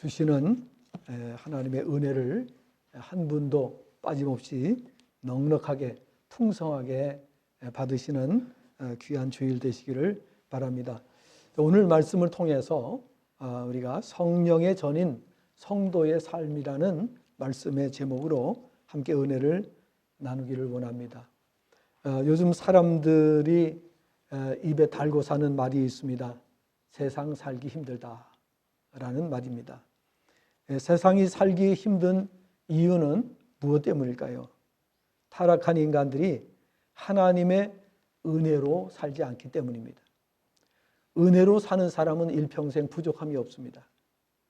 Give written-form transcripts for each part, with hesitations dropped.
주시는 하나님의 은혜를 한 분도 빠짐없이 넉넉하게 풍성하게 받으시는 귀한 주일 되시기를 바랍니다. 오늘 말씀을 통해서 우리가 성령의 전인 성도의 삶이라는 말씀의 제목으로 함께 은혜를 나누기를 원합니다. 요즘 사람들이 입에 달고 사는 말이 있습니다. 세상 살기 힘들다라는 말입니다. 세상이 살기 힘든 이유는 무엇 때문일까요? 타락한 인간들이 하나님의 은혜로 살지 않기 때문입니다. 은혜로 사는 사람은 일평생 부족함이 없습니다.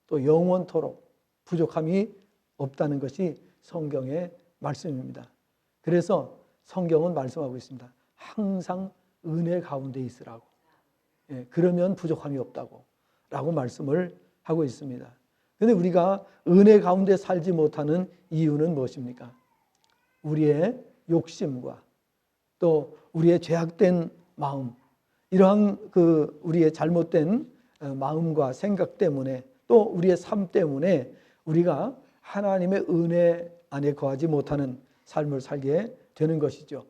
또 영원토록 부족함이 없다는 것이 성경의 말씀입니다. 그래서 성경은 말씀하고 있습니다. 항상 은혜 가운데 있으라고. 그러면 부족함이 없다고 라고 말씀을 하고 있습니다. 그런데 우리가 은혜 가운데 살지 못하는 이유는 무엇입니까? 우리의 욕심과 또 우리의 죄악된 마음, 이러한 우리의 잘못된 마음과 생각 때문에 또 우리의 삶 때문에 우리가 하나님의 은혜 안에 거하지 못하는 삶을 살게 되는 것이죠.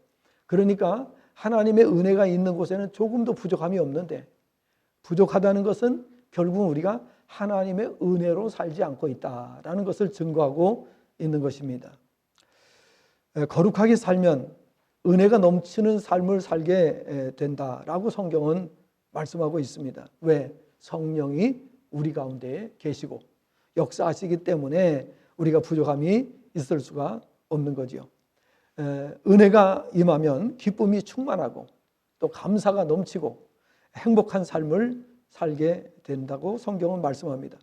그러니까 하나님의 은혜가 있는 곳에는 조금도 부족함이 없는데, 부족하다는 것은 결국 우리가 하나님의 은혜로 살지 않고 있다라는 것을 증거하고 있는 것입니다. 거룩하게 살면 은혜가 넘치는 삶을 살게 된다라고 성경은 말씀하고 있습니다. 왜? 성령이 우리 가운데 계시고 역사하시기 때문에 우리가 부족함이 있을 수가 없는 거죠. 은혜가 임하면 기쁨이 충만하고 또 감사가 넘치고 행복한 삶을 살게 된다고 성경은 말씀합니다.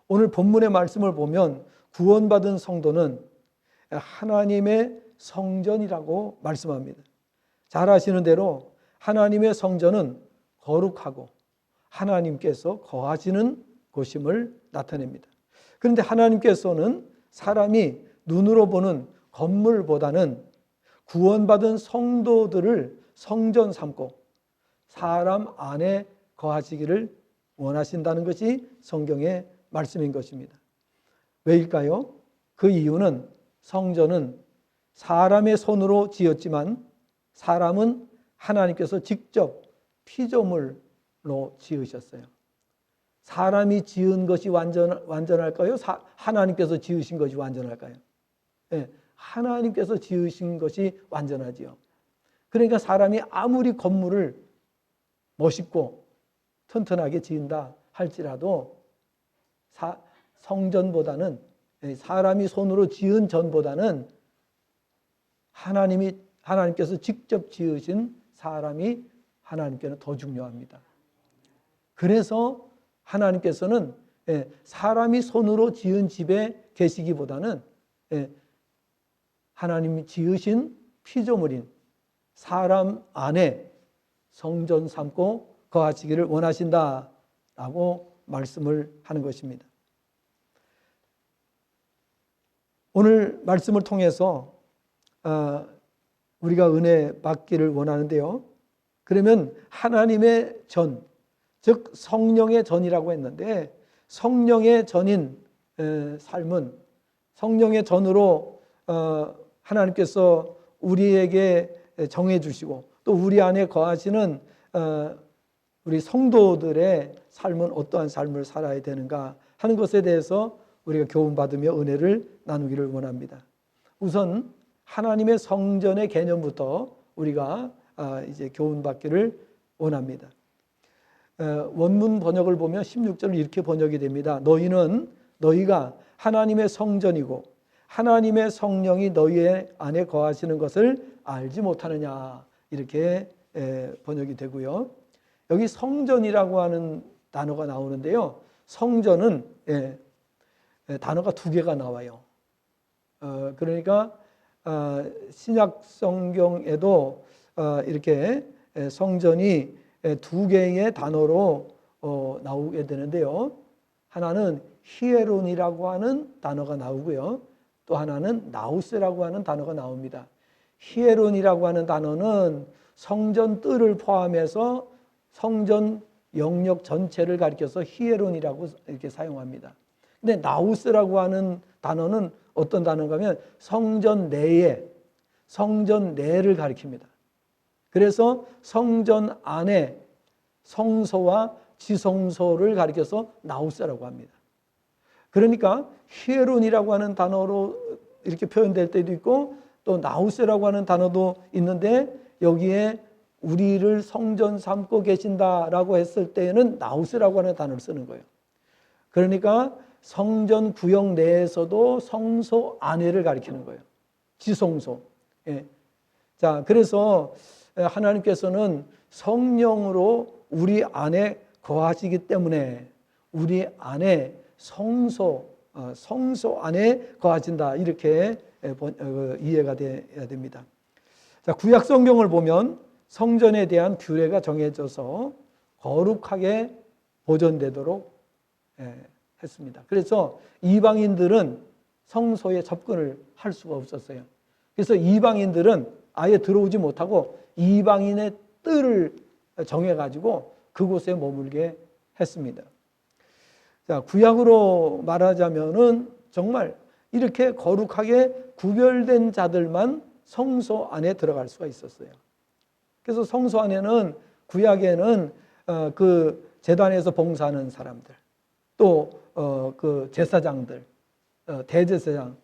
오늘 본문의 말씀을 보면 구원받은 성도는 하나님의 성전이라고 말씀합니다. 잘 아시는 대로 하나님의 성전은 거룩하고 하나님께서 거하시는 곳임을 나타냅니다. 그런데 하나님께서는 사람이 눈으로 보는 건물보다는 구원받은 성도들을 성전 삼고 사람 안에 거하시기를 원하신다는 것이 성경의 말씀인 것입니다. 왜일까요? 그 이유는 성전은 사람의 손으로 지었지만 사람은 하나님께서 직접 피조물로 지으셨어요. 사람이 지은 것이 완전할까요? 하나님께서 지으신 것이 완전할까요? 네, 하나님께서 지으신 것이 완전하지요. 그러니까 사람이 아무리 건물을 멋있고 튼튼하게 지은다 할지라도 성전보다는, 사람이 손으로 지은 전보다는 하나님께서 직접 지으신 사람이 하나님께는 더 중요합니다. 그래서 하나님께서는 사람이 손으로 지은 집에 계시기보다는 하나님이 지으신 피조물인 사람 안에 성전 삼고 거하시기를 원하신다라고 말씀을 하는 것입니다. 오늘 말씀을 통해서 우리가 은혜 받기를 원하는데요. 그러면 하나님의 전, 즉 성령의 전이라고 했는데, 성령의 전인 삶은 성령의 전으로 하나님께서 우리에게 정해 주시고 또 우리 안에 거하시는 우리 성도들의 삶은 어떠한 삶을 살아야 되는가 하는 것에 대해서 우리가 교훈받으며 은혜를 나누기를 원합니다. 우선 하나님의 성전의 개념부터 우리가 이제 교훈받기를 원합니다. 원문 번역을 보면 16절을 이렇게 번역이 됩니다. 너희가 하나님의 성전이고 하나님의 성령이 너희 안에 거하시는 것을 알지 못하느냐, 이렇게 번역이 되고요. 여기 성전이라고 하는 단어가 나오는데요. 성전은 단어가 두 개가 나와요. 그러니까 신약 성경에도 이렇게 성전이 두 개의 단어로 나오게 되는데요. 하나는 히에론이라고 하는 단어가 나오고요. 또 하나는 나우스라고 하는 단어가 나옵니다. 히에론이라고 하는 단어는 성전 뜰을 포함해서 성전 영역 전체를 가리켜서 히에론이라고 이렇게 사용합니다. 근데 나우스라고 하는 단어는 어떤 단어인가 하면 성전 내에, 성전 내를 가리킵니다. 그래서 성전 안에 성소와 지성소를 가리켜서 나우스라고 합니다. 그러니까 히에론이라고 하는 단어로 이렇게 표현될 때도 있고 또 나우스라고 하는 단어도 있는데 여기에 우리를 성전 삼고 계신다라고 했을 때에는 나우스라고 하는 단어를 쓰는 거예요. 그러니까 성전 구역 내에서도 성소 안에를 가리키는 거예요. 지성소. 예. 자, 그래서 하나님께서는 성령으로 우리 안에 거하시기 때문에 우리 안에 성소 안에 거하신다. 이렇게 이해가 돼야 됩니다. 자, 구약 성경을 보면 성전에 대한 규례가 정해져서 거룩하게 보존되도록 했습니다. 그래서 이방인들은 성소에 접근을 할 수가 없었어요. 그래서 이방인들은 아예 들어오지 못하고 이방인의 뜰을 정해가지고 그곳에 머물게 했습니다. 자, 구약으로 말하자면은 정말 이렇게 거룩하게 구별된 자들만 성소 안에 들어갈 수가 있었어요. 그래서 성소 안에는 구약에는 그 제단에서 봉사하는 사람들, 또 그 제사장들, 대제사장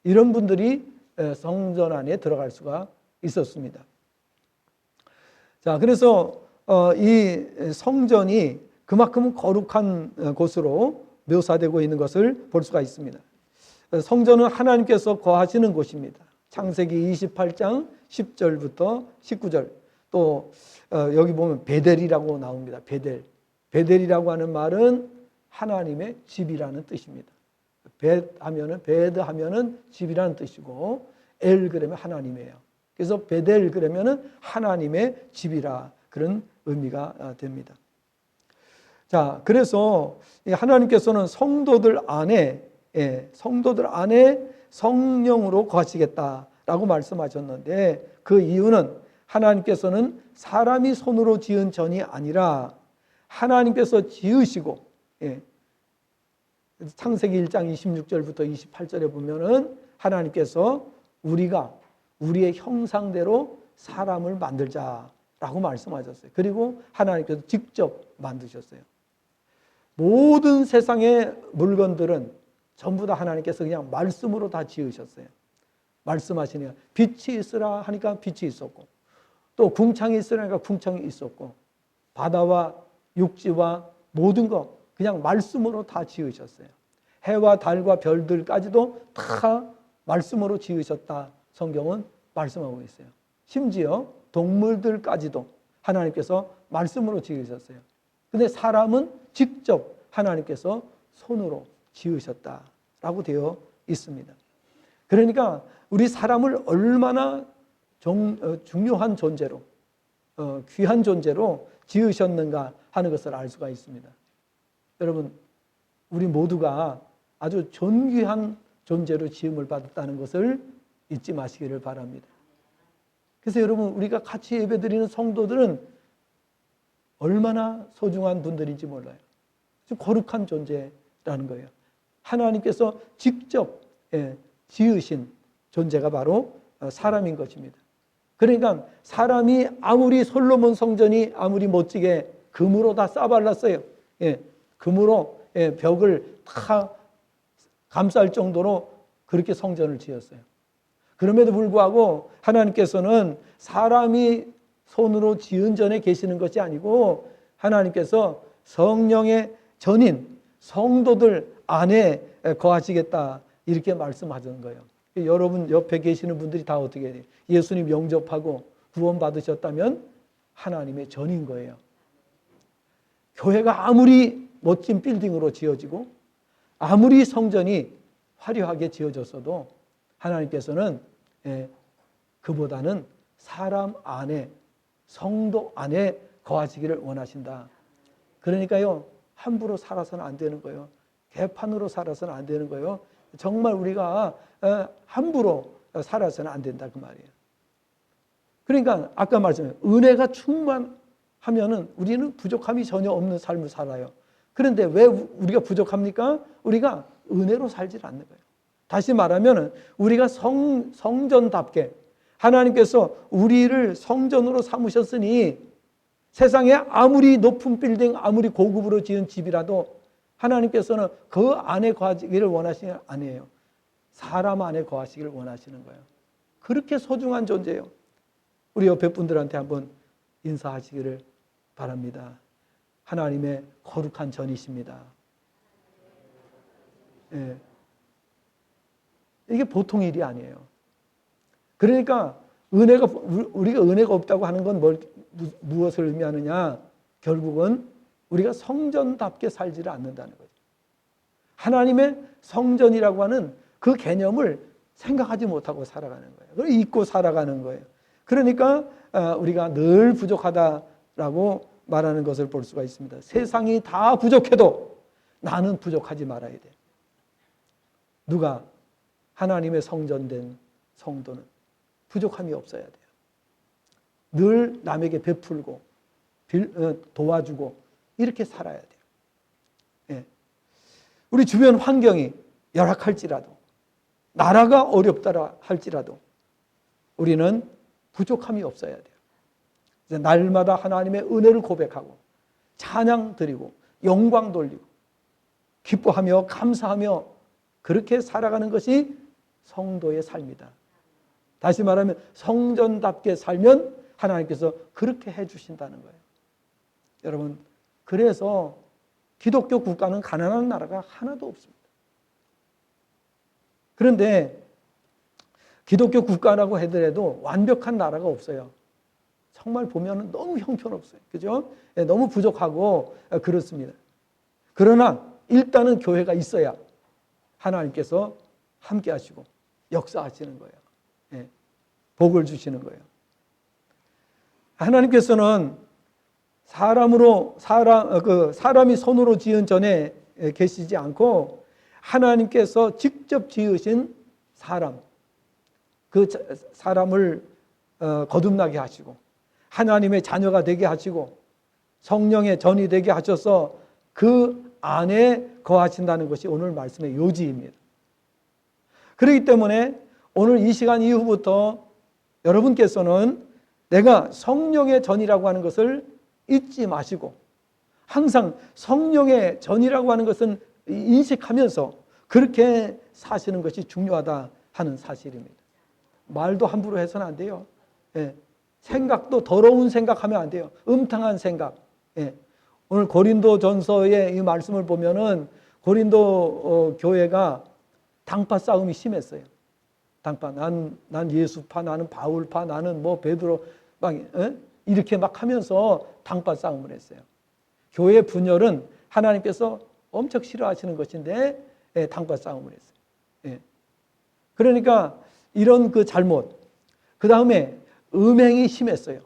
이런 분들이 성전 안에 들어갈 수가 있었습니다. 자, 그래서 이 성전이 그만큼 거룩한 곳으로 묘사되고 있는 것을 볼 수가 있습니다. 성전은 하나님께서 거하시는 곳입니다. 창세기 28장 10절부터 19절. 또 여기 보면 베델이라고 나옵니다. 베델이라고 하는 말은 하나님의 집이라는 뜻입니다. 베드 하면은 집이라는 뜻이고 엘 그러면 하나님이에요. 그래서 베델 그러면은 하나님의 집이라 그런 의미가 됩니다. 자, 그래서 하나님께서는 성도들 안에 성령으로 거하시겠다라고 말씀하셨는데 그 이유는 하나님께서는 사람이 손으로 지은 전이 아니라 하나님께서 지으시고 창세기 1장 26절부터 28절에 보면은 하나님께서 우리가 우리의 형상대로 사람을 만들자라고 말씀하셨어요. 그리고 하나님께서 직접 만드셨어요. 모든 세상의 물건들은 전부 다 하나님께서 그냥 말씀으로 다 지으셨어요. 말씀하시니까 빛이 있으라 하니까 빛이 있었고 또 궁창이 있으라 하니까 궁창이 있었고 바다와 육지와 모든 것 그냥 말씀으로 다 지으셨어요. 해와 달과 별들까지도 다 말씀으로 지으셨다. 성경은 말씀하고 있어요. 심지어 동물들까지도 하나님께서 말씀으로 지으셨어요. 근데 사람은 직접 하나님께서 손으로 지으셨다라고 되어 있습니다. 그러니까 우리 사람을 얼마나 중요한 존재로 귀한 존재로 지으셨는가 하는 것을 알 수가 있습니다. 여러분, 우리 모두가 아주 존귀한 존재로 지음을 받았다는 것을 잊지 마시기를 바랍니다. 그래서 여러분, 우리가 같이 예배드리는 성도들은 얼마나 소중한 분들인지 몰라요. 아주 거룩한 존재라는 거예요. 하나님께서 직접 지으신 존재가 바로 사람인 것입니다. 그러니까 사람이 아무리 솔로몬 성전이 아무리 멋지게 금으로 다 쌓아발랐어요. 금으로 벽을 다 감쌀 정도로 그렇게 성전을 지었어요. 그럼에도 불구하고 하나님께서는 사람이 손으로 지은 전에 계시는 것이 아니고 하나님께서 성령의 전인 성도들 안에 거하시겠다 이렇게 말씀하시는 거예요. 여러분 옆에 계시는 분들이 다 어떻게 해요? 예수님 영접하고 구원 받으셨다면 하나님의 전인 거예요. 교회가 아무리 멋진 빌딩으로 지어지고 아무리 성전이 화려하게 지어졌어도 하나님께서는 그보다는 사람 안에 성도 안에 거하시기를 원하신다. 그러니까요, 함부로 살아서는 안 되는 거예요. 개판으로 살아서는 안 되는 거예요. 정말 우리가 함부로 살아서는 안 된다 그 말이에요. 그러니까 아까 말씀해 은혜가 충만하면은 우리는 부족함이 전혀 없는 삶을 살아요. 그런데 왜 우리가 부족합니까? 우리가 은혜로 살지 않는 거예요. 다시 말하면 우리가 성전답게 하나님께서 우리를 성전으로 삼으셨으니 세상에 아무리 높은 빌딩, 아무리 고급으로 지은 집이라도 하나님께서는 그 안에 거하기를 원하시는 게 아니에요. 사람 안에 거하시기를 원하시는 거예요. 그렇게 소중한 존재예요. 우리 옆에 분들한테 한번 인사하시기를 바랍니다. 하나님의 거룩한 전이십니다. 예. 이게 보통 일이 아니에요. 그러니까 우리가 은혜가 없다고 하는 건 무엇을 의미하느냐? 결국은 우리가 성전답게 살지를 않는다는 거죠. 하나님의 성전이라고 하는 그 개념을 생각하지 못하고 살아가는 거예요. 그걸 잊고 살아가는 거예요. 그러니까 우리가 늘 부족하다라고 말하는 것을 볼 수가 있습니다. 세상이 다 부족해도 나는 부족하지 말아야 돼요. 누가? 하나님의 성전된 성도는 부족함이 없어야 돼요. 늘 남에게 베풀고 도와주고 이렇게 살아야 돼요. 예. 우리 주변 환경이 열악할지라도 나라가 어렵다 할지라도 우리는 부족함이 없어야 돼요. 날마다 하나님의 은혜를 고백하고 찬양 드리고 영광 돌리고 기뻐하며 감사하며 그렇게 살아가는 것이 성도의 삶이다. 다시 말하면 성전답게 살면 하나님께서 그렇게 해주신다는 거예요. 여러분, 그래서 기독교 국가는 가난한 나라가 하나도 없습니다. 그런데 기독교 국가라고 하더라도 완벽한 나라가 없어요. 정말 보면 너무 형편없어요. 그죠? 너무 부족하고 그렇습니다. 그러나 일단은 교회가 있어야 하나님께서 함께 하시고 역사하시는 거예요. 복을 주시는 거예요. 하나님께서는 사람이 손으로 지은 전에 계시지 않고 하나님께서 직접 지으신 사람, 그 사람을 거듭나게 하시고 하나님의 자녀가 되게 하시고 성령의 전이 되게 하셔서 그 안에 거하신다는 것이 오늘 말씀의 요지입니다. 그렇기 때문에 오늘 이 시간 이후부터 여러분께서는 내가 성령의 전이라고 하는 것을 잊지 마시고 항상 성령의 전이라고 하는 것은 인식하면서 그렇게 사시는 것이 중요하다 하는 사실입니다. 말도 함부로 해서는 안 돼요. 생각도 더러운 생각하면 안 돼요. 음탕한 생각. 오늘 고린도전서의 이 말씀을 보면은 고린도 교회가 당파 싸움이 심했어요. 당파. 난 예수파, 나는 바울파, 나는 뭐 베드로 막 이렇게 막 하면서 당파 싸움을 했어요. 교회 분열은 하나님께서 엄청 싫어하시는 것인데 당파 싸움을 했어요. 그러니까 이런 그 잘못. 그 다음에 음행이 심했어요.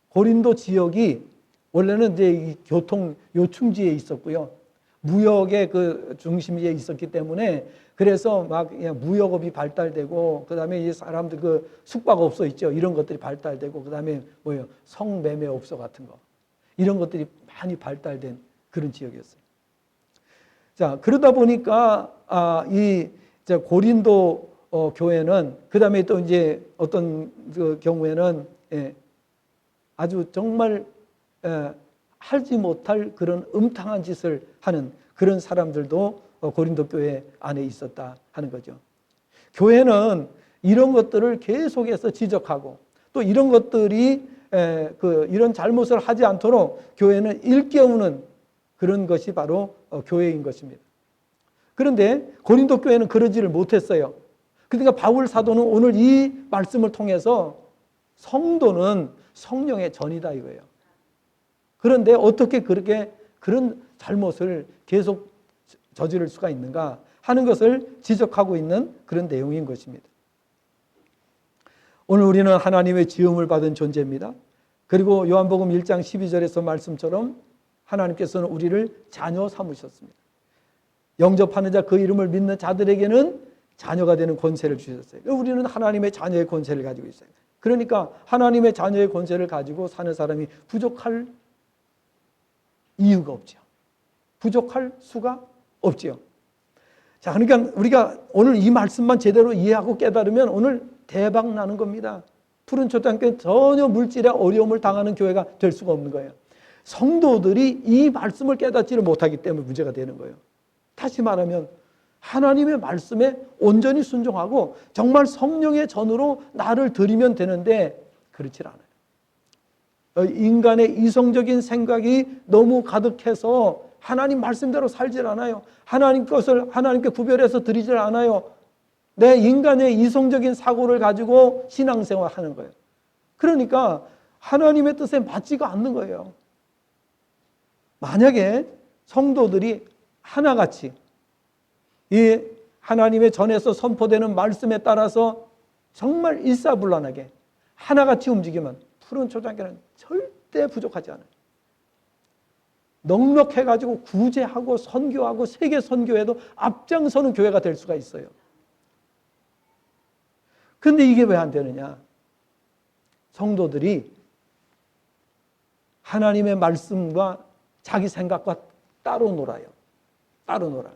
고린도 지역이 원래는 이제 이 교통 요충지에 있었고요. 무역의 그 중심지에 있었기 때문에 그래서 막 무역업이 발달되고 그다음에 이 사람들 그 숙박업소 있죠. 이런 것들이 발달되고 그다음에 뭐예요? 성매매업소 같은 거. 이런 것들이 많이 발달된 그런 지역이었어요. 자, 그러다 보니까 이 고린도 교회는 그다음에 또 이제 어떤 그 경우에는 아주 정말 하지 못할 그런 음탕한 짓을 하는 그런 사람들도 고린도 교회 안에 있었다 하는 거죠. 교회는 이런 것들을 계속해서 지적하고 또 이런 것들이 이런 잘못을 하지 않도록 교회는 일깨우는 그런 것이 바로 교회인 것입니다. 그런데 고린도 교회는 그러지를 못했어요. 그러니까 바울 사도는 오늘 이 말씀을 통해서 성도는 성령의 전이다 이거예요. 그런데 어떻게 그렇게 그런 잘못을 계속 저지를 수가 있는가 하는 것을 지적하고 있는 그런 내용인 것입니다. 오늘 우리는 하나님의 지음을 받은 존재입니다. 그리고 요한복음 1장 12절에서 말씀처럼 하나님께서는 우리를 자녀 삼으셨습니다. 영접하는 자 그 이름을 믿는 자들에게는 자녀가 되는 권세를 주셨어요. 우리는 하나님의 자녀의 권세를 가지고 있어요. 그러니까 하나님의 자녀의 권세를 가지고 사는 사람이 부족할 이유가 없죠. 부족할 수가 없지요. 자, 그러니까 우리가 오늘 이 말씀만 제대로 이해하고 깨달으면 오늘 대박 나는 겁니다. 푸른 초등학교는 전혀 물질에 어려움을 당하는 교회가 될 수가 없는 거예요. 성도들이 이 말씀을 깨닫지를 못하기 때문에 문제가 되는 거예요. 다시 말하면 하나님의 말씀에 온전히 순종하고 정말 성령의 전으로 나를 드리면 되는데 그렇지 않아요. 인간의 이성적인 생각이 너무 가득해서 하나님 말씀대로 살질 않아요. 하나님 것을 하나님께 구별해서 드리질 않아요. 내 인간의 이성적인 사고를 가지고 신앙생활 하는 거예요. 그러니까 하나님의 뜻에 맞지가 않는 거예요. 만약에 성도들이 하나같이 이 하나님의 전에서 선포되는 말씀에 따라서 정말 일사불란하게 하나같이 움직이면 푸른 초장교는 절대 부족하지 않아요. 넉넉해가지고 구제하고 선교하고 세계 선교에도 앞장서는 교회가 될 수가 있어요. 근데 이게 왜 안 되느냐? 성도들이 하나님의 말씀과 자기 생각과 따로 놀아요. 따로 놀아요.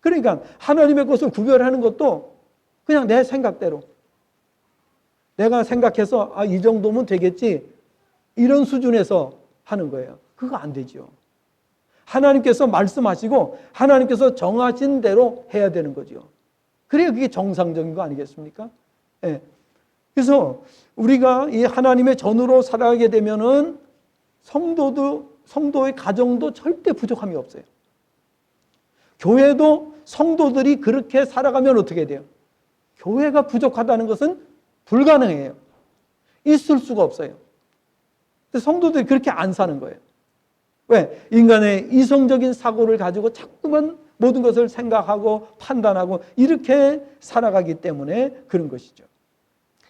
그러니까 하나님의 것을 구별하는 것도 그냥 내 생각대로. 내가 생각해서 이 정도면 되겠지. 이런 수준에서 하는 거예요. 그거 안 되죠. 하나님께서 말씀하시고 하나님께서 정하신 대로 해야 되는 거죠. 그래야 그게 정상적인 거 아니겠습니까? 네. 그래서 우리가 이 하나님의 전으로 살아가게 되면은 성도의 가정도 절대 부족함이 없어요. 교회도 성도들이 그렇게 살아가면 어떻게 돼요? 교회가 부족하다는 것은 불가능해요. 있을 수가 없어요. 근데 성도들이 그렇게 안 사는 거예요. 왜? 인간의 이성적인 사고를 가지고 자꾸만 모든 것을 생각하고 판단하고 이렇게 살아가기 때문에 그런 것이죠.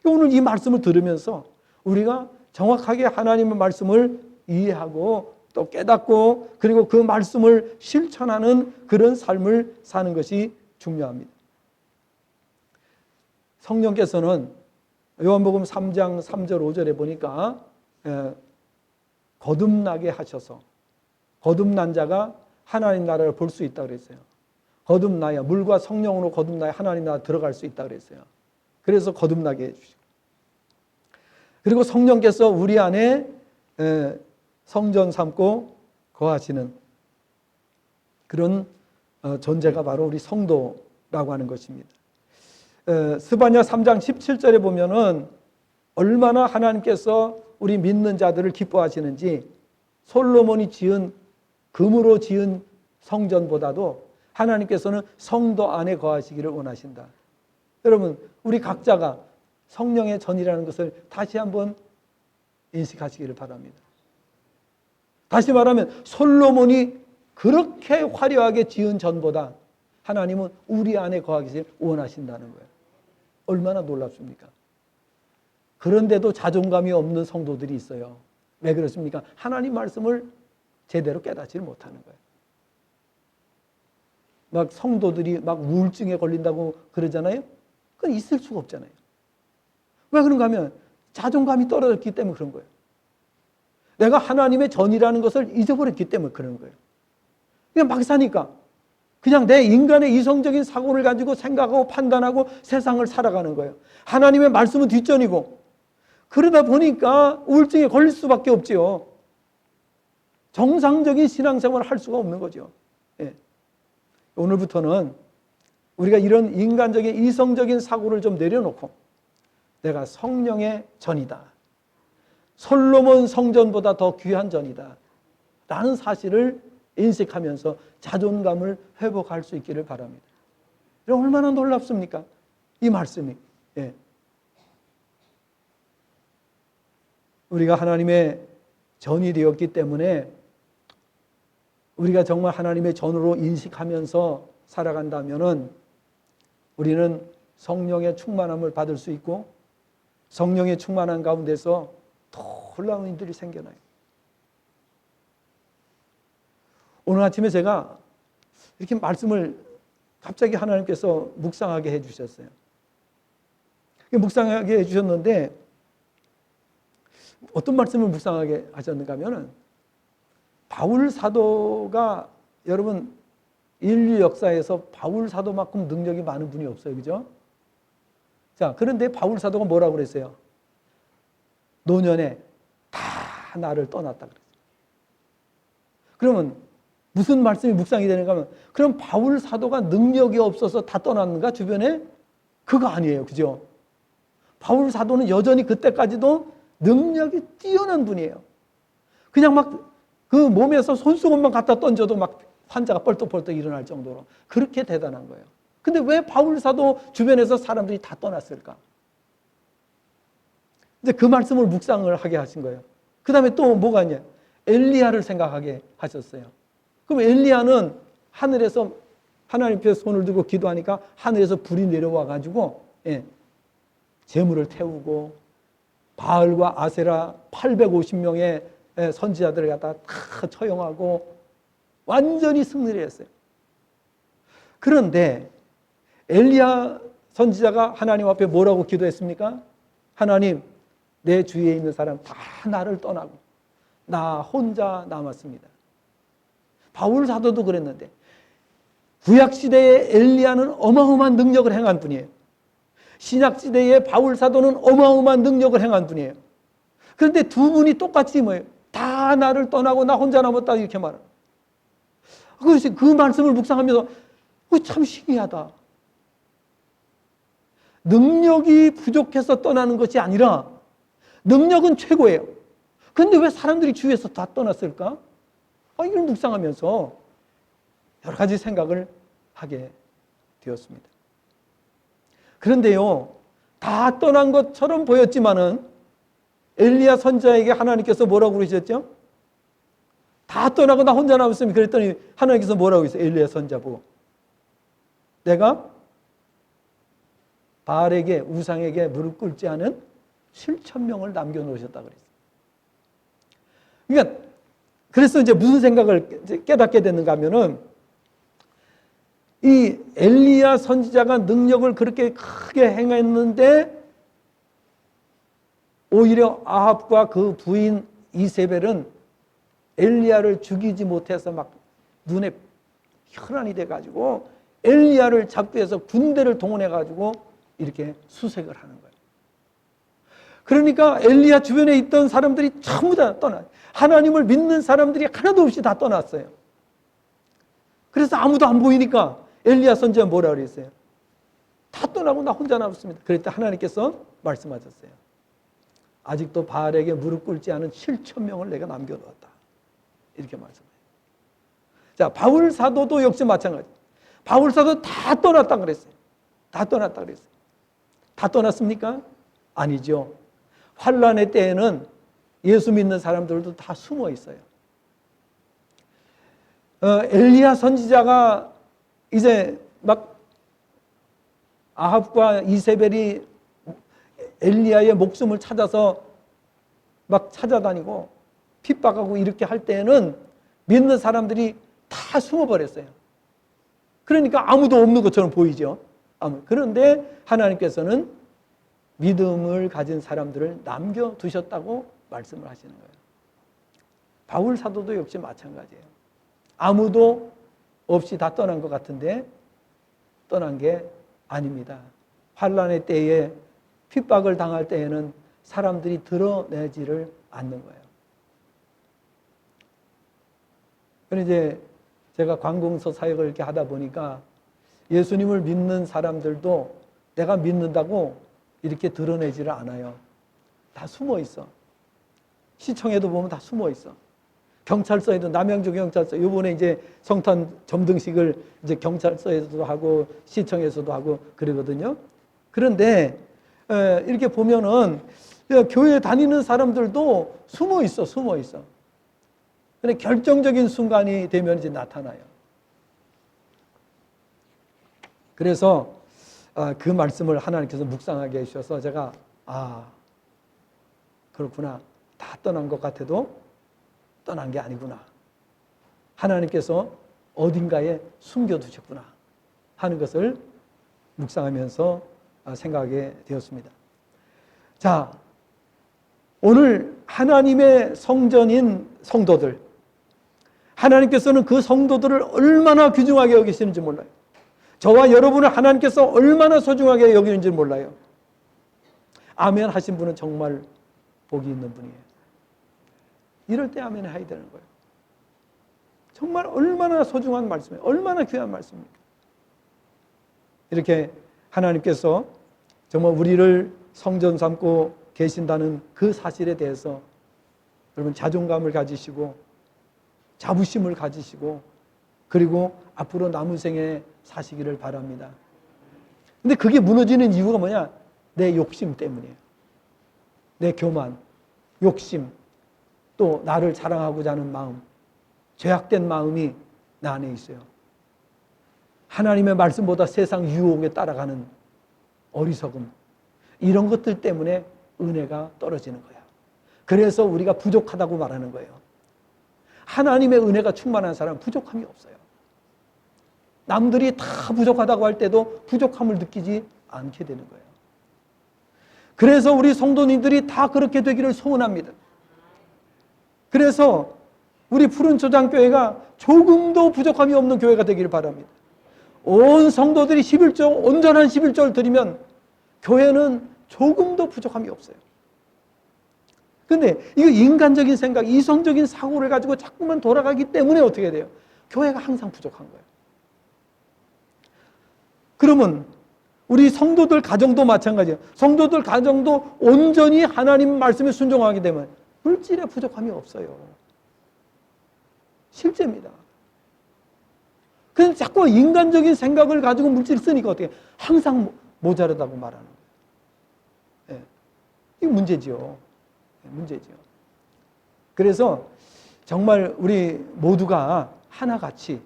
오늘 이 말씀을 들으면서 우리가 정확하게 하나님의 말씀을 이해하고 또 깨닫고 그리고 그 말씀을 실천하는 그런 삶을 사는 것이 중요합니다. 성령께서는 요한복음 3장 3절 5절에 보니까 거듭나게 하셔서 거듭난 자가 하나님 나라를 볼 수 있다고 그랬어요. 거듭나야 물과 성령으로 거듭나야 하나님 나라 들어갈 수 있다고 그랬어요. 그래서 거듭나게 해주시고 그리고 성령께서 우리 안에 성전 삼고 거하시는 그런 존재가 바로 우리 성도라고 하는 것입니다. 스바냐 3장 17절에 보면은 얼마나 하나님께서 우리 믿는 자들을 기뻐하시는지 솔로몬이 지은 금으로 지은 성전보다도 하나님께서는 성도 안에 거하시기를 원하신다. 여러분 우리 각자가 성령의 전이라는 것을 다시 한번 인식하시기를 바랍니다. 다시 말하면 솔로몬이 그렇게 화려하게 지은 전보다 하나님은 우리 안에 거하기를 원하신다는 거예요. 얼마나 놀랍습니까? 그런데도 자존감이 없는 성도들이 있어요. 왜 그렇습니까? 하나님 말씀을 제대로 깨닫지를 못하는 거예요. 막 성도들이 막 우울증에 걸린다고 그러잖아요. 그건 있을 수가 없잖아요. 왜 그런가 하면 자존감이 떨어졌기 때문에 그런 거예요. 내가 하나님의 전이라는 것을 잊어버렸기 때문에 그런 거예요. 그냥 막 사니까 그냥 내 인간의 이성적인 사고를 가지고 생각하고 판단하고 세상을 살아가는 거예요. 하나님의 말씀은 뒷전이고 그러다 보니까 우울증에 걸릴 수밖에 없지요. 정상적인 신앙생활을 할 수가 없는 거죠. 예. 오늘부터는 우리가 이런 인간적인 이성적인 사고를 좀 내려놓고 내가 성령의 전이다. 솔로몬 성전보다 더 귀한 전이다. 라는 사실을 인식하면서 자존감을 회복할 수 있기를 바랍니다. 얼마나 놀랍습니까? 이 말씀이. 예. 우리가 하나님의 전이 되었기 때문에 우리가 정말 하나님의 전으로 인식하면서 살아간다면은 우리는 성령의 충만함을 받을 수 있고 성령의 충만한 가운데서 놀라운 일들이 생겨나요. 오늘 아침에 제가 이렇게 말씀을 갑자기 하나님께서 묵상하게 해주셨어요. 묵상하게 해주셨는데 어떤 말씀을 묵상하게 하셨는가 하면은 바울 사도가 여러분 인류 역사에서 바울 사도만큼 능력이 많은 분이 없어요. 그죠? 자, 그런데 바울 사도가 뭐라고 그랬어요? 노년에 다 나를 떠났다 그랬어요. 그러면 무슨 말씀이 묵상이 되는가 하면, 그럼 바울 사도가 능력이 없어서 다 떠났는가 주변에? 그거 아니에요. 그죠? 바울 사도는 여전히 그때까지도 능력이 뛰어난 분이에요. 그냥 막 그 몸에서 손수건만 갖다 던져도 막 환자가 뻘떡뻘떡 일어날 정도로 그렇게 대단한 거예요. 근데 왜 바울 사도 주변에서 사람들이 다 떠났을까? 이제 그 말씀을 묵상을 하게 하신 거예요. 그 다음에 또 뭐가 있냐? 엘리야를 생각하게 하셨어요. 그럼 엘리야는 하늘에서 하나님 앞에 손을 들고 기도하니까 하늘에서 불이 내려와 가지고 재물을 태우고 바알과 아세라 850명의 선지자들을 갖다 다 처형하고 완전히 승리를 했어요. 그런데 엘리야 선지자가 하나님 앞에 뭐라고 기도했습니까? 하나님, 내 주위에 있는 사람 다 나를 떠나고 나 혼자 남았습니다. 바울 사도도 그랬는데 구약시대의 엘리야는 어마어마한 능력을 행한 분이에요. 신약시대의 바울 사도는 어마어마한 능력을 행한 분이에요. 그런데 두 분이 똑같이 뭐예요? 다 나를 떠나고 나 혼자 남았다 이렇게 말해요. 그래서 그 말씀을 묵상하면서 참 신기하다. 능력이 부족해서 떠나는 것이 아니라 능력은 최고예요. 그런데 왜 사람들이 주위에서 다 떠났을까? 이걸 묵상하면서 여러 가지 생각을 하게 되었습니다. 그런데요, 다 떠난 것처럼 보였지만은 엘리야 선지자에게 하나님께서 뭐라고 그러셨죠? 다 떠나고 나 혼자 남았으면 그랬더니 하나님께서 뭐라고 했어요? 엘리야 선지자 보고 내가 바알에게 우상에게 무릎 꿇지 않은 7,000명을 남겨놓으셨다 그랬어요. 그러니까 그래서 이제 무슨 생각을 깨닫게 됐는가 하면은 이 엘리야 선지자가 능력을 그렇게 크게 행했는데 오히려 아합과 그 부인 이세벨은 엘리야를 죽이지 못해서 막 눈에 혈안이 돼가지고 엘리야를 잡기 위해서 군대를 동원해가지고 이렇게 수색을 하는 거예요. 그러니까 엘리야 주변에 있던 사람들이 전부 다 떠나, 하나님을 믿는 사람들이 하나도 없이 다 떠났어요. 그래서 아무도 안 보이니까 엘리야 선지자 뭐라 그랬어요? 다 떠나고 나 혼자 남았습니다. 그랬더니 하나님께서 말씀하셨어요. 아직도 바알에게 무릎 꿇지 않은 7,000명을 내가 남겨놓았다. 이렇게 말씀해요. 자, 바울 사도도 역시 마찬가지. 바울 사도 다 떠났다 그랬어요. 다 떠났다 그랬어요. 다 떠났습니까? 아니죠. 환란의 때에는 예수 믿는 사람들도 다 숨어 있어요. 엘리야 선지자가 이제 막 아합과 이세벨이 엘리야의 목숨을 찾아서 막 찾아다니고 핍박하고 이렇게 할 때는 믿는 사람들이 다 숨어버렸어요. 그러니까 아무도 없는 것처럼 보이죠. 그런데 하나님께서는 믿음을 가진 사람들을 남겨두셨다고 말씀을 하시는 거예요. 바울 사도도 역시 마찬가지예요. 아무도 없이 다 떠난 것 같은데 떠난 게 아닙니다. 환란의 때에 핍박을 당할 때에는 사람들이 드러내지를 않는 거예요. 그런데 이제 제가 관공서 사역을 이렇게 하다 보니까 예수님을 믿는 사람들도 내가 믿는다고 이렇게 드러내지를 않아요. 다 숨어 있어. 시청에도 보면 다 숨어 있어. 경찰서에도 남양주 경찰서 이번에 이제 성탄 점등식을 이제 경찰서에서도 하고 시청에서도 하고 그러거든요. 그런데 이렇게 보면은 교회 다니는 사람들도 숨어 있어. 근데 결정적인 순간이 되면 이제 나타나요. 그래서 그 말씀을 하나님께서 묵상하게 해주셔서 제가 그렇구나. 다 떠난 것 같아도 떠난 게 아니구나. 하나님께서 어딘가에 숨겨두셨구나 하는 것을 묵상하면서 생각하게 되었습니다. 자, 오늘 하나님의 성전인 성도들, 하나님께서는 그 성도들을 얼마나 귀중하게 여기시는지 몰라요. 저와 여러분을 하나님께서 얼마나 소중하게 여기는지 몰라요. 아멘 하신 분은 정말 복이 있는 분이에요. 이럴 때 아멘 해야 되는 거예요. 정말 얼마나 소중한 말씀이에요. 얼마나 귀한 말씀입니까? 이렇게 하나님께서 정말 우리를 성전 삼고 계신다는 그 사실에 대해서 여러분 자존감을 가지시고 자부심을 가지시고 그리고 앞으로 남은 생에 사시기를 바랍니다. 근데 그게 무너지는 이유가 뭐냐? 내 욕심 때문이에요. 내 교만, 욕심, 또 나를 자랑하고자 하는 마음, 죄악된 마음이 나 안에 있어요. 하나님의 말씀보다 세상 유혹에 따라가는 어리석음, 이런 것들 때문에 은혜가 떨어지는 거예요. 그래서 우리가 부족하다고 말하는 거예요. 하나님의 은혜가 충만한 사람은 부족함이 없어요. 남들이 다 부족하다고 할 때도 부족함을 느끼지 않게 되는 거예요. 그래서 우리 성도님들이 다 그렇게 되기를 소원합니다. 그래서 우리 푸른 초장교회가 조금도 부족함이 없는 교회가 되기를 바랍니다. 온 성도들이 11조, 온전한 11조를 드리면 교회는 조금도 부족함이 없어요. 근데 이거 인간적인 생각, 이성적인 사고를 가지고 자꾸만 돌아가기 때문에 어떻게 돼요? 교회가 항상 부족한 거예요. 그러면 우리 성도들 가정도 마찬가지예요. 성도들 가정도 온전히 하나님 말씀에 순종하게 되면 물질에 부족함이 없어요. 실제입니다. 그래서 자꾸 인간적인 생각을 가지고 물질을 쓰니까 어떻게 해요? 항상 모자르다고 말하는 거예요. 네. 이게 문제죠. 문제죠. 그래서 정말 우리 모두가 하나같이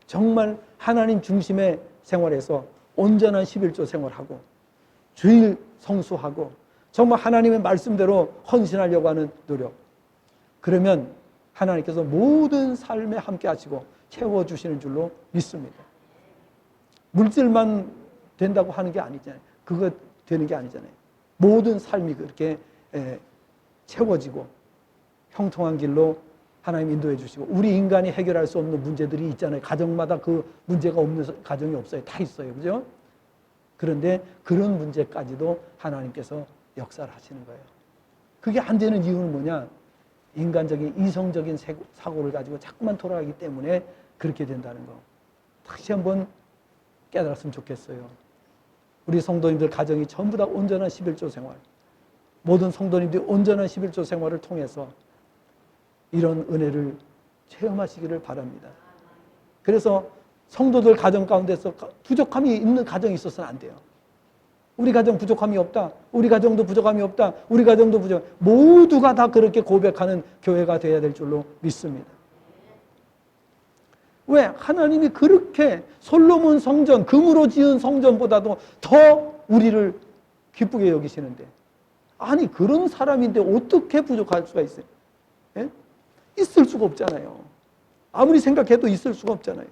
정말 하나님 중심의 생활에서 온전한 11조 생활하고 주일 성수하고 정말 하나님의 말씀대로 헌신하려고 하는 노력. 그러면 하나님께서 모든 삶에 함께 하시고 채워주시는 줄로 믿습니다. 물질만 된다고 하는 게 아니잖아요. 그거 되는 게 아니잖아요. 모든 삶이 그렇게 채워지고 형통한 길로 하나님 인도해 주시고 우리 인간이 해결할 수 없는 문제들이 있잖아요. 가정마다 그 문제가 없는 가정이 없어요. 다 있어요. 그죠? 그런데 그런 문제까지도 하나님께서 역사를 하시는 거예요. 그게 안 되는 이유는 뭐냐? 인간적인 이성적인 사고를 가지고 자꾸만 돌아가기 때문에 그렇게 된다는 거. 다시 한번 깨달았으면 좋겠어요. 우리 성도님들 가정이 전부 다 온전한 11조 생활, 모든 성도님들이 온전한 11조 생활을 통해서 이런 은혜를 체험하시기를 바랍니다. 그래서 성도들 가정 가운데서 부족함이 있는 가정이 있어서는 안 돼요. 우리 가정 부족함이 없다. 우리 가정도 부족함이 없다. 우리 가정도 부족. 모두가 다 그렇게 고백하는 교회가 되어야 될 줄로 믿습니다. 왜? 하나님이 그렇게 솔로몬 성전, 금으로 지은 성전보다도 더 우리를 기쁘게 여기시는데 아니 그런 사람인데 어떻게 부족할 수가 있어요? 예? 있을 수가 없잖아요. 아무리 생각해도 있을 수가 없잖아요.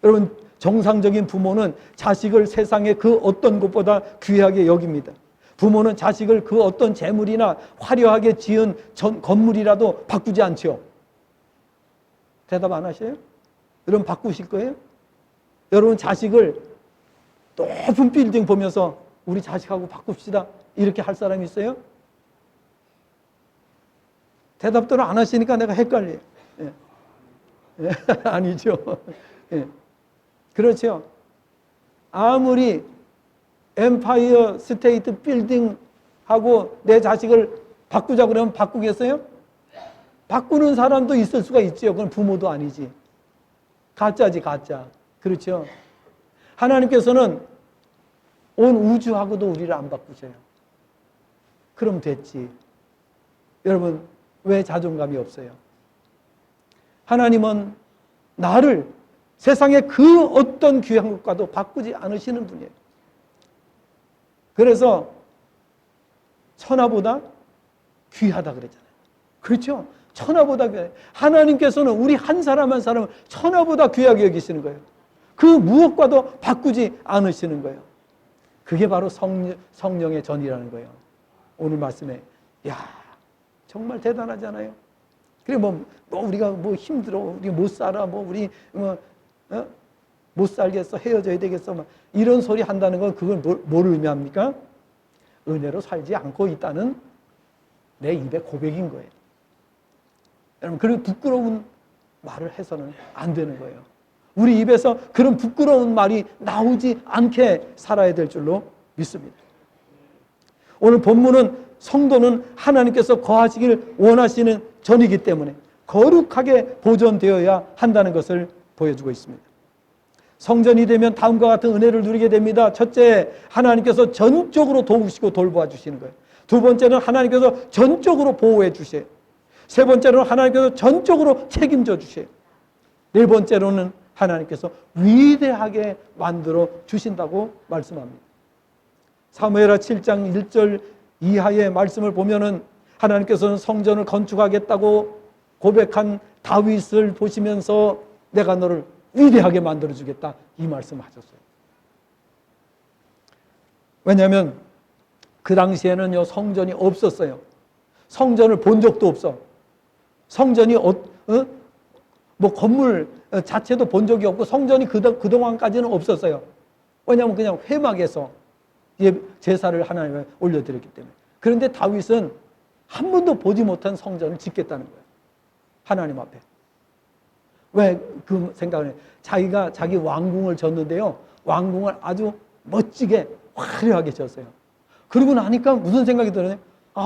여러분 정상적인 부모는 자식을 세상의 그 어떤 것보다 귀하게 여깁니다. 부모는 자식을 그 어떤 재물이나 화려하게 지은 건물이라도 바꾸지 않죠. 대답 안 하셔요? 여러분 바꾸실 거예요? 여러분 자식을 높은 빌딩 보면서 우리 자식하고 바꿉시다 이렇게 할 사람이 있어요? 대답들을 안 하시니까 내가 헷갈려요. 예. 예. 아니죠. 예. 그렇죠. 아무리 엠파이어 스테이트 빌딩하고 내 자식을 바꾸자 그러면 바꾸겠어요? 바꾸는 사람도 있을 수가 있죠. 그건 부모도 아니지. 가짜지, 가짜. 그렇죠. 하나님께서는 온 우주하고도 우리를 안 바꾸셔요. 그럼 됐지. 여러분, 왜 자존감이 없어요? 하나님은 나를 세상의 그 어떤 귀한 것과도 바꾸지 않으시는 분이에요. 그래서 천하보다 귀하다 그랬잖아요. 그렇죠? 천하보다 귀하다. 하나님께서는 우리 한 사람 한 사람을 천하보다 귀하게 여기시는 거예요. 그 무엇과도 바꾸지 않으시는 거예요. 그게 바로 성령의 전이라는 거예요. 오늘 말씀에 야 정말 대단하잖아요. 그래 우리가 힘들어, 우리 못 살아, 우리 못 살겠어, 헤어져야 되겠어, 이런 소리 한다는 건 그건 뭘 의미합니까? 은혜로 살지 않고 있다는 내 입의 고백인 거예요. 여러분, 그런 부끄러운 말을 해서는 안 되는 거예요. 우리 입에서 그런 부끄러운 말이 나오지 않게 살아야 될 줄로 믿습니다. 오늘 본문은 성도는 하나님께서 거하시길 원하시는 전이기 때문에 거룩하게 보존되어야 한다는 것을 보여주고 있습니다. 성전이 되면 다음과 같은 은혜를 누리게 됩니다. 첫째, 하나님께서 전적으로 도우시고 돌보아 주시는 거예요. 두 번째는 하나님께서 전적으로 보호해 주세요. 세 번째로는 하나님께서 전적으로 책임져 주세요. 네 번째로는 하나님께서 위대하게 만들어 주신다고 말씀합니다. 사무엘하 7장 1절 이하의 말씀을 보면은 하나님께서는 성전을 건축하겠다고 고백한 다윗을 보시면서 내가 너를 위대하게 만들어 주겠다, 이 말씀을 하셨어요. 왜냐하면 그 당시에는요, 성전이 없었어요. 성전을 본 적도 없어. 성전이 건물 자체도 본 적이 없고 성전이 그동안까지는 없었어요. 왜냐하면 그냥 회막에서 제사를 하나님께 올려드렸기 때문에. 그런데 다윗은 한 번도 보지 못한 성전을 짓겠다는 거예요. 하나님 앞에. 왜 그 생각을 해요? 자기가 자기 왕궁을 졌는데요, 왕궁을 아주 멋지게 화려하게 졌어요. 그러고 나니까 무슨 생각이 들어요?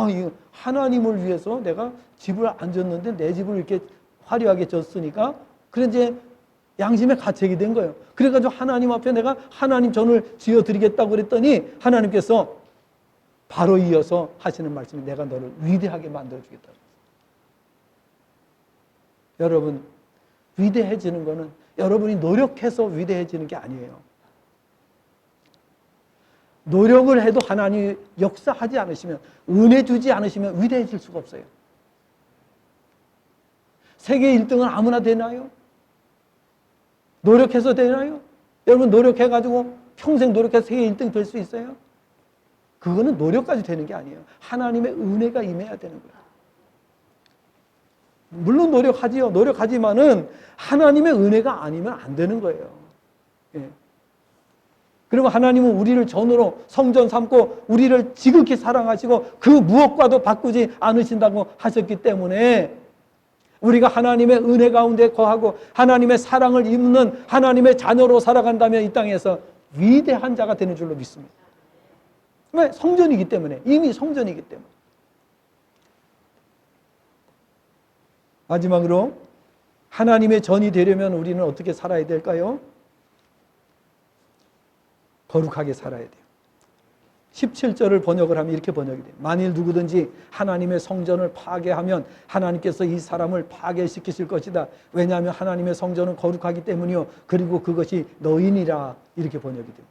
이거 하나님을 위해서 내가 집을 안 졌는데 내 집을 이렇게 화려하게 졌으니까, 그래 이제 양심의 가책이 된 거예요. 그래가지고 하나님 앞에 내가 하나님 전을 지어드리겠다고 그랬더니 하나님께서 바로 이어서 하시는 말씀이 내가 너를 위대하게 만들어주겠다. 여러분, 위대해지는 거는 여러분이 노력해서 위대해지는 게 아니에요. 노력을 해도 하나님이 역사하지 않으시면, 은혜 주지 않으시면 위대해질 수가 없어요. 세계 1등은 아무나 되나요? 노력해서 되나요? 여러분, 노력해가지고 평생 노력해서 세계 1등 될 수 있어요? 그거는 노력까지 되는 게 아니에요. 하나님의 은혜가 임해야 되는 거예요. 물론 노력하지요. 노력하지만은 하나님의 은혜가 아니면 안 되는 거예요. 예. 그리고 하나님은 우리를 전으로 성전 삼고 우리를 지극히 사랑하시고 그 무엇과도 바꾸지 않으신다고 하셨기 때문에 우리가 하나님의 은혜 가운데 거하고 하나님의 사랑을 입는 하나님의 자녀로 살아간다면 이 땅에서 위대한 자가 되는 줄로 믿습니다. 왜? 성전이기 때문에. 이미 성전이기 때문에. 마지막으로 하나님의 전이 되려면 우리는 어떻게 살아야 될까요? 거룩하게 살아야 돼요. 17절을 번역을 하면 이렇게 번역이 돼요. 만일 누구든지 하나님의 성전을 파괴하면 하나님께서 이 사람을 파괴시키실 것이다. 왜냐하면 하나님의 성전은 거룩하기 때문이요. 그리고 그것이 너희니라. 이렇게 번역이 돼요.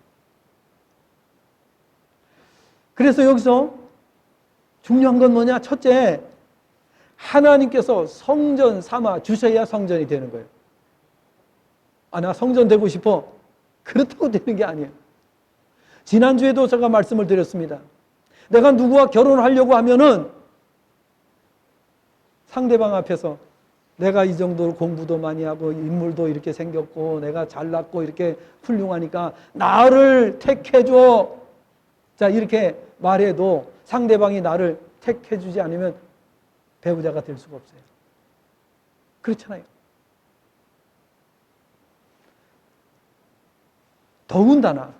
그래서 여기서 중요한 건 뭐냐? 첫째, 하나님께서 성전 삼아 주셔야 성전이 되는 거예요. 나 성전 되고 싶어. 그렇다고 되는 게 아니에요. 지난주에도 제가 말씀을 드렸습니다. 내가 누구와 결혼을 하려고 하면은 상대방 앞에서 내가 이 정도로 공부도 많이 하고 인물도 이렇게 생겼고 내가 잘났고 이렇게 훌륭하니까 나를 택해줘. 자, 이렇게 말해도 상대방이 나를 택해주지 않으면 배우자가 될 수가 없어요. 그렇잖아요. 더군다나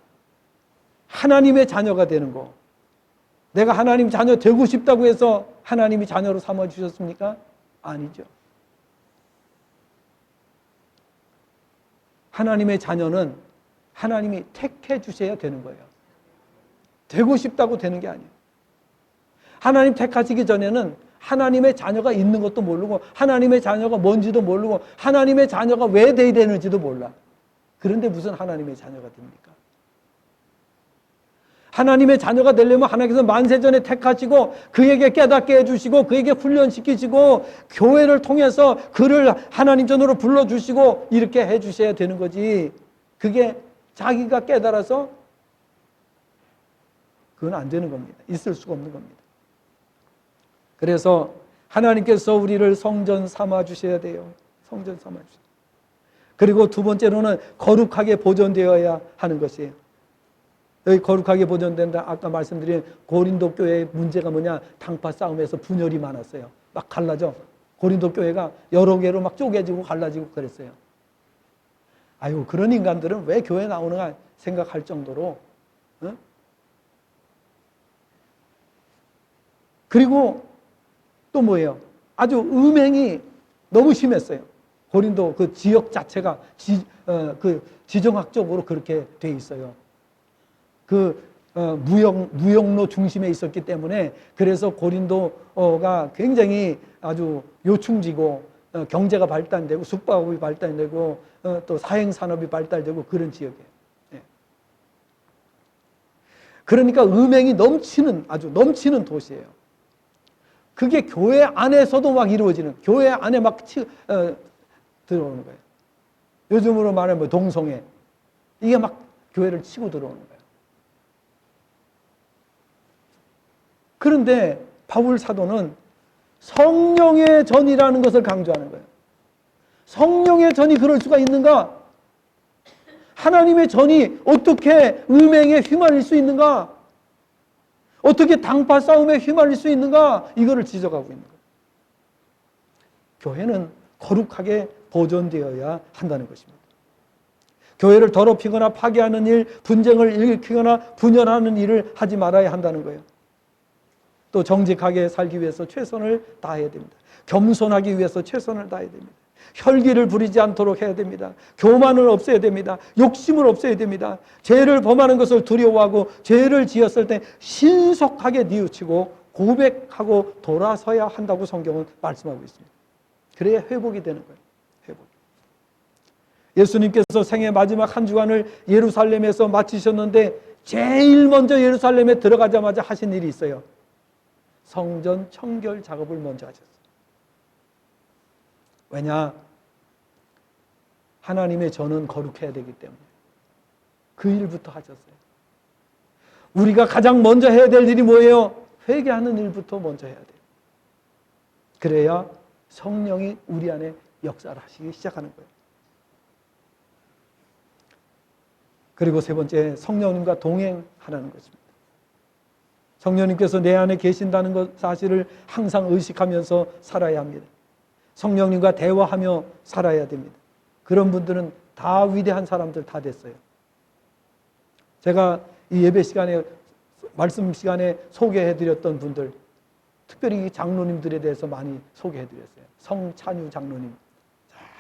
하나님의 자녀가 되는 거, 내가 하나님 자녀 되고 싶다고 해서 하나님이 자녀로 삼아주셨습니까? 아니죠. 하나님의 자녀는 하나님이 택해 주셔야 되는 거예요. 되고 싶다고 되는 게 아니에요. 하나님 택하시기 전에는 하나님의 자녀가 있는 것도 모르고 하나님의 자녀가 뭔지도 모르고 하나님의 자녀가 왜 돼야 되는지도 몰라. 그런데 무슨 하나님의 자녀가 됩니까? 하나님의 자녀가 되려면 하나님께서 만세전에 택하시고 그에게 깨닫게 해주시고 그에게 훈련시키시고 교회를 통해서 그를 하나님 전으로 불러주시고 이렇게 해주셔야 되는 거지. 그게 자기가 깨달아서 그건 안 되는 겁니다. 있을 수가 없는 겁니다. 그래서 하나님께서 우리를 성전 삼아 주셔야 돼요. 성전 삼아 주셔야 돼요. 그리고 두 번째로는 거룩하게 보존되어야 하는 것이에요. 여기 거룩하게 보존된다. 아까 말씀드린 고린도 교회의 문제가 뭐냐? 당파 싸움에서 분열이 많았어요. 막 갈라져. 고린도 교회가 여러 개로 막 쪼개지고 갈라지고 그랬어요. 아유, 그런 인간들은 왜 교회 나오는가 생각할 정도로. 그리고 또 뭐예요? 아주 음행이 너무 심했어요. 고린도 그 지역 자체가 지정학적으로 그렇게 돼 있어요. 무역로 중심에 있었기 때문에 그래서 고린도가 굉장히 아주 요충지고 경제가 발달되고 숙박업이 발달되고 또 사행산업이 발달되고 그런 지역이에요. 예. 그러니까 음행이 아주 넘치는 도시예요. 그게 교회 안에서도 막 이루어지는, 교회 안에 막 들어오는 거예요. 요즘으로 말하면 뭐 동성애, 이게 막 교회를 치고 들어오는 거예요. 그런데 바울 사도는 성령의 전이라는 것을 강조하는 거예요. 성령의 전이 그럴 수가 있는가? 하나님의 전이 어떻게 음행에 휘말릴 수 있는가? 어떻게 당파 싸움에 휘말릴 수 있는가? 이거를 지적하고 있는 거예요. 교회는 거룩하게 보존되어야 한다는 것입니다. 교회를 더럽히거나 파괴하는 일, 분쟁을 일으키거나 분열하는 일을 하지 말아야 한다는 거예요. 또 정직하게 살기 위해서 최선을 다해야 됩니다. 겸손하기 위해서 최선을 다해야 됩니다. 혈기를 부리지 않도록 해야 됩니다. 교만을 없애야 됩니다. 욕심을 없애야 됩니다. 죄를 범하는 것을 두려워하고 죄를 지었을 때 신속하게 뉘우치고 고백하고 돌아서야 한다고 성경은 말씀하고 있습니다. 그래야 회복이 되는 거예요. 회복. 예수님께서 생애 마지막 한 주간을 예루살렘에서 마치셨는데 제일 먼저 예루살렘에 들어가자마자 하신 일이 있어요. 성전 청결 작업을 먼저 하셨어요. 왜냐? 하나님의 전은 거룩해야 되기 때문에 그 일부터 하셨어요. 우리가 가장 먼저 해야 될 일이 뭐예요? 회개하는 일부터 먼저 해야 돼요. 그래야 성령이 우리 안에 역사를 하시기 시작하는 거예요. 그리고 세 번째, 성령님과 동행하라는 것입니다. 성령님께서 내 안에 계신다는 것 사실을 항상 의식하면서 살아야 합니다. 성령님과 대화하며 살아야 됩니다. 그런 분들은 다 위대한 사람들 다 됐어요. 제가 이 예배 시간에, 말씀 시간에 소개해드렸던 분들, 특별히 장로님들에 대해서 많이 소개해드렸어요. 성찬유 장로님.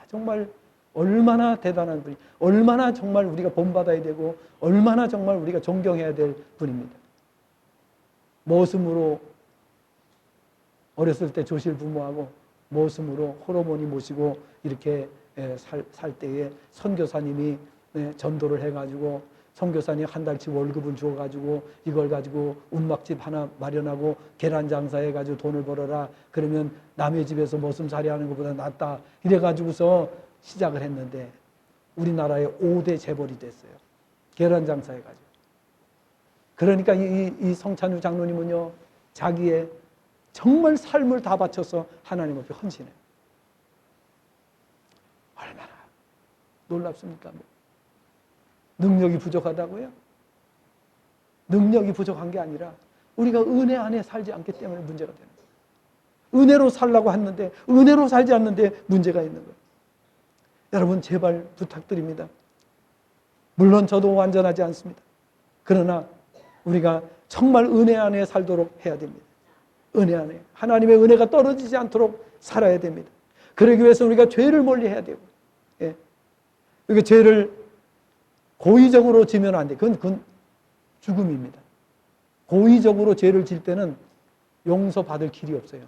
정말 얼마나 대단한 분이, 얼마나 정말 우리가 본받아야 되고 얼마나 정말 우리가 존경해야 될 분입니다. 모습으로 어렸을 때 조실 부모하고 모습으로 호르몬이 모시고 이렇게 살 때에 선교사님이 전도를 해가지고 선교사님 한 달치 월급을 주어가지고 이걸 가지고 운막집 하나 마련하고 계란 장사해가지고 돈을 벌어라. 그러면 남의 집에서 머슴살이 하는 것보다 낫다. 이래가지고서 시작을 했는데 우리나라의 5대 재벌이 됐어요. 계란 장사해가지고. 그러니까 이 성찬유 장로님은요, 자기의 정말 삶을 다 바쳐서 하나님 앞에 헌신해요. 얼마나 놀랍습니까? 능력이 부족하다고요? 능력이 부족한 게 아니라 우리가 은혜 안에 살지 않기 때문에 문제가 되는 거예요. 은혜로 살라고 했는데 은혜로 살지 않는데 문제가 있는 거예요. 여러분 제발 부탁드립니다. 물론 저도 완전하지 않습니다. 그러나 우리가 정말 은혜 안에 살도록 해야 됩니다. 은혜 안에 하나님의 은혜가 떨어지지 않도록 살아야 됩니다. 그러기 위해서 우리가 죄를 멀리해야 되고, 예. 그러니까 죄를 고의적으로 지면 안 돼. 그건 죽음입니다. 고의적으로 죄를 질 때는 용서받을 길이 없어요.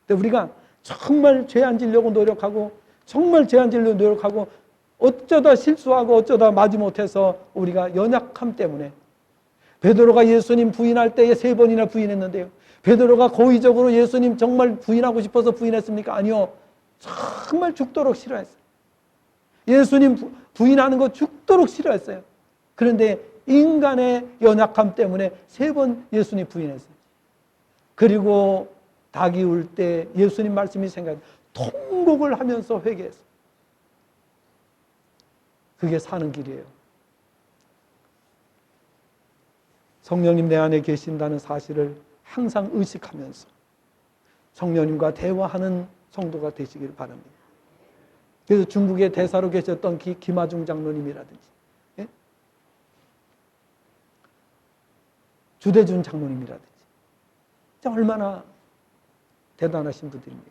근데 우리가 정말 죄 안 지려고 노력하고 정말 죄 안 지려고 노력하고 어쩌다 실수하고 어쩌다 마지못해서 우리가 연약함 때문에 베드로가 예수님 부인할 때에 3번이나 부인했는데요. 베드로가 고의적으로 예수님 정말 부인하고 싶어서 부인했습니까? 아니요. 정말 죽도록 싫어했어요. 예수님 부인하는 거 죽도록 싫어했어요. 그런데 인간의 연약함 때문에 3번 예수님 부인했어요. 그리고 닭이 울 때 예수님 말씀이 생각나. 통곡을 하면서 회개했어. 그게 사는 길이에요. 성령님 내 안에 계신다는 사실을 항상 의식하면서 성령님과 대화하는 성도가 되시길 바랍니다. 그래서 중국의 대사로 계셨던 김하중 장로님이라든지, 예? 주대준 장로님이라든지, 얼마나 대단하신 분들입니까?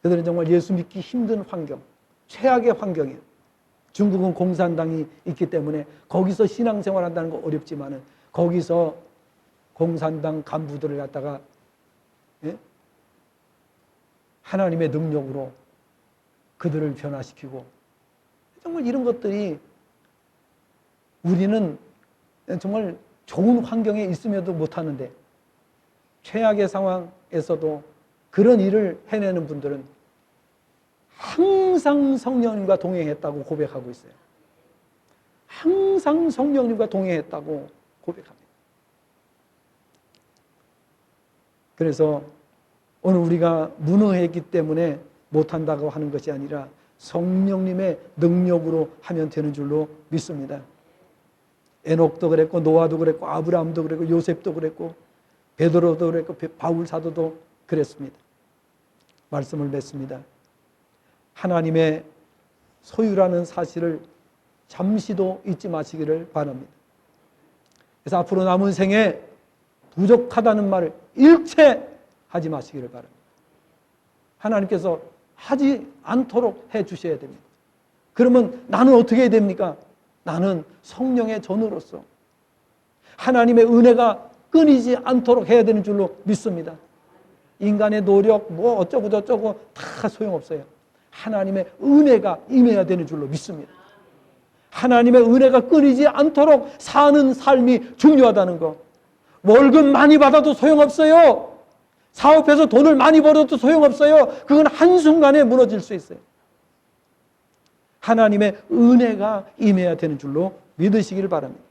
그들은 정말 예수 믿기 힘든 환경, 최악의 환경이에요. 중국은 공산당이 있기 때문에 거기서 신앙생활 한다는 거 어렵지만은 거기서 공산당 간부들을 갖다가, 예? 하나님의 능력으로 그들을 변화시키고, 정말 이런 것들이 우리는 정말 좋은 환경에 있음에도 못하는데 최악의 상황에서도 그런 일을 해내는 분들은 항상 성령님과 동행했다고 고백하고 있어요. 항상 성령님과 동행했다고 고백합니다. 그래서 오늘 우리가 무능했기 때문에 못한다고 하는 것이 아니라 성령님의 능력으로 하면 되는 줄로 믿습니다. 에녹도 그랬고, 노아도 그랬고, 아브라함도 그랬고, 요셉도 그랬고, 베드로도 그랬고, 바울 사도도 그랬습니다. 말씀을 맺습니다. 하나님의 소유라는 사실을 잠시도 잊지 마시기를 바랍니다. 그래서 앞으로 남은 생에 부족하다는 말을 일체 하지 마시기를 바랍니다. 하나님께서 하지 않도록 해 주셔야 됩니다. 그러면 나는 어떻게 해야 됩니까? 나는 성령의 전으로서 하나님의 은혜가 끊이지 않도록 해야 되는 줄로 믿습니다. 인간의 노력 뭐 어쩌고 저쩌고 다 소용없어요. 하나님의 은혜가 임해야 되는 줄로 믿습니다. 하나님의 은혜가 끊이지 않도록 사는 삶이 중요하다는 거. 월급 많이 받아도 소용없어요. 사업해서 돈을 많이 벌어도 소용없어요. 그건 한순간에 무너질 수 있어요. 하나님의 은혜가 임해야 되는 줄로 믿으시기를 바랍니다.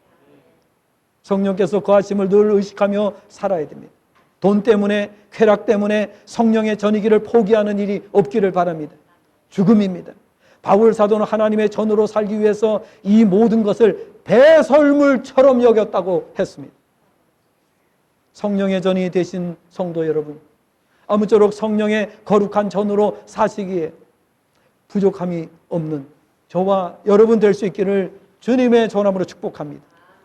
성령께서 거하심을 늘 의식하며 살아야 됩니다. 돈 때문에, 쾌락 때문에 성령의 전이기를 포기하는 일이 없기를 바랍니다. 죽음입니다. 바울 사도는 하나님의 전으로 살기 위해서 이 모든 것을 배설물처럼 여겼다고 했습니다. 성령의 전이 되신 성도 여러분, 아무쪼록 성령의 거룩한 전으로 사시기에 부족함이 없는 저와 여러분 될 수 있기를 주님의 전함으로 축복합니다.